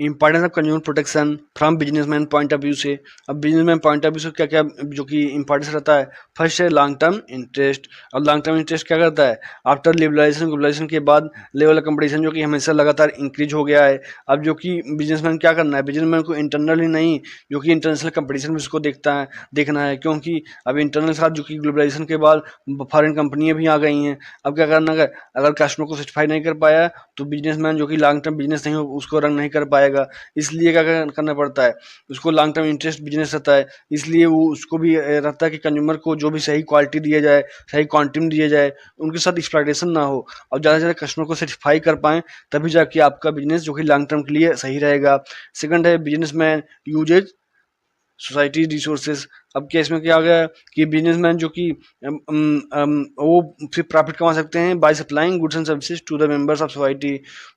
Importance of consumer protection from businessman point of view से। अब businessman point of view से क्या क्या जो कि इंपॉर्टेंस रहता है। फर्स्ट है लॉन्ग टर्म इंटरेस्ट। और लॉन्ग टर्म इंटरेस्ट क्या करता है, आफ्टर लिबरलाइजेशन ग्लोबलाइजेशन के बाद लेवल ऑफ कंपटीशन जो कि हमेशा लगातार इंक्रीज हो गया है। अब जो कि बिजनेसमैन क्या करना है, बिजनेसमैन को इंटरनली नहीं जो कि इंटरनेशनल कंपटीशन में उसको देखना है, क्योंकि अब इंटरनल साथ जो कि ग्लोबलाइजेशन के बाद फॉरेन कंपनियां भी आ गई हैं। अब क्या करना है, अगर कस्टमर को सेटिस्फाई नहीं कर पाया तो बिजनेसमैन जो कि लॉन्ग टर्म बिजनेस नहीं हो उसको रन नहीं कर पाएगा। इसलिए क्या करना पड़ता है, उसको लॉन्ग टर्म इंटरेस्ट बिजनेस रहता है, इसलिए वो उसको भी रहता है कि कंज्यूमर को जो भी सही क्वालिटी दिया जाए, सही क्वांटिटी में दिया जाए, उनके साथ एक्सप्लॉयटेशन ना हो और ज़्यादा से ज़्यादा कस्टमर को सेटिस्फाई कर पाएँ, तभी जाके आपका बिजनेस जो कि लॉन्ग टर्म के लिए सही रहेगा। सेकंड है बिजनेसमैन यूजेज सोसाइटी रिसोर्सेज। अब क्या इसमें क्या आ गया कि बिजनेसमैन जो कि वो फिर प्रॉफिट कमा सकते हैं by supplying goods and services to the members of society.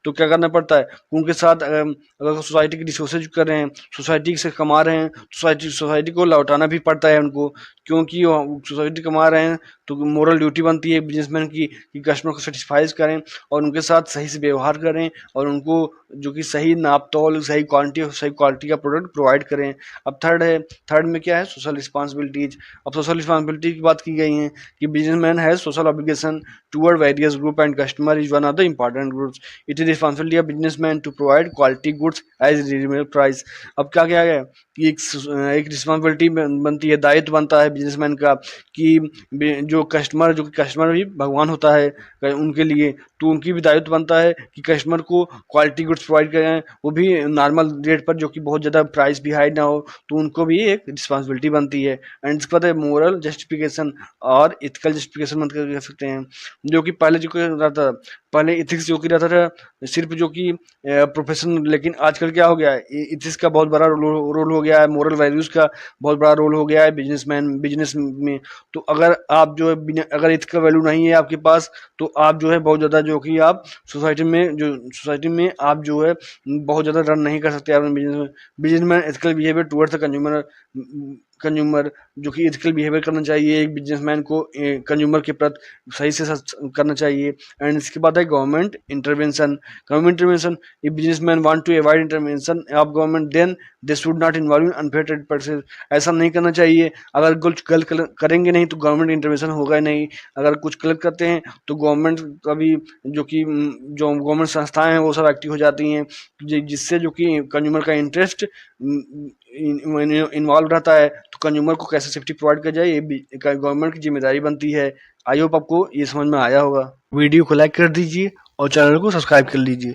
तो क्या करना पड़ता है, उनके साथ अगर सोसाइटी की रिसोर्सेज कर रहे हैं, सोसाइटी से कमा रहे हैं, सोसाइटी को लौटाना भी पड़ता है उनको, क्योंकि सोसाइटी कमा रहे हैं तो मोरल ड्यूटी बनती है बिजनेसमैन की कि कस्टमर को सेटिस्फाइज करें और उनके साथ सही से व्यवहार करें और उनको जो कि सही नाप तौल, सही क्वालिटी का प्रोडक्ट प्रोवाइड करें। अब थर्ड में क्या है, सोशल रिस्पॉन्सिबिलिटीज। अब सोशल रिस्पॉन्सिबिलिटी की बात की गई है कि businessman has social obligation toward various group and customer is one of the important groups. It is responsibility of businessman to provide quality goods as reasonable price. अब क्या क्या है कि एक रिस्पॉन्सिबिलिटी बनती है, दायित्व बनता है बिजनेसमैन का कि जो कस्टमर भी भगवान होता है उनके लिए, तो उनकी भी दायित्व बनता है कि कस्टमर को क्वालिटी गुड्स प्रोवाइड करें, वो भी नॉर्मल रेट पर, जो कि बहुत ज़्यादा प्राइस भी हाई ना हो, तो उनको भी एक रिस्पॉन्सिबिलिटी बनती है। एंड इसके बाद है मोरल जस्टिफिकेशन और इथिकल जस्टिफिकेशन मत कह सकते हैं, जो कि पहले जो रहता था, पहले इथिक्स जो कि रहता था सिर्फ जो कि प्रोफेशन, लेकिन आजकल क्या हो गया है, इथिक्स का बहुत बड़ा रोल हो गया है, मोरल वैल्यूज़ का बहुत बड़ा रोल हो गया है बिजनेस में। तो अगर आप जो है अगर इथिकल वैल्यू नहीं है आपके पास, तो आप जो है बहुत ज़्यादा जो कि आप सोसाइटी में आप जो है बहुत ज़्यादा रन नहीं कर सकते अपने बिजनेस में ethical behaviour towards the consumer जो कि एथिकल बिहेवियर करना चाहिए एक बिजनेसमैन को कंज्यूमर के प्रति सही से करना चाहिए। एंड इसके बाद है government intervention. If businessman want to avoid intervention of government then they should not involve in unfair trade practices. ऐसा नहीं करना चाहिए, अगर कुछ गलत करेंगे नहीं तो गवर्नमेंट इंटरवेंशन होगा नहीं, अगर कुछ गलत करते हैं तो गवर्नमेंट का भी जो कि जो गवर्नमेंट संस्थाएं हैं वो सब एक्टिव हो जाती हैं, जिससे जो कि कंज्यूमर का इंटरेस्ट इन्वॉल्व रहता है। तो कंज्यूमर को कैसे सेफ्टी प्रोवाइड किया जाए, ये गवर्नमेंट की जिम्मेदारी बनती है। आई होप आपको ये समझ में आया होगा। वीडियो को लाइक कर दीजिए और चैनल को सब्सक्राइब कर लीजिए।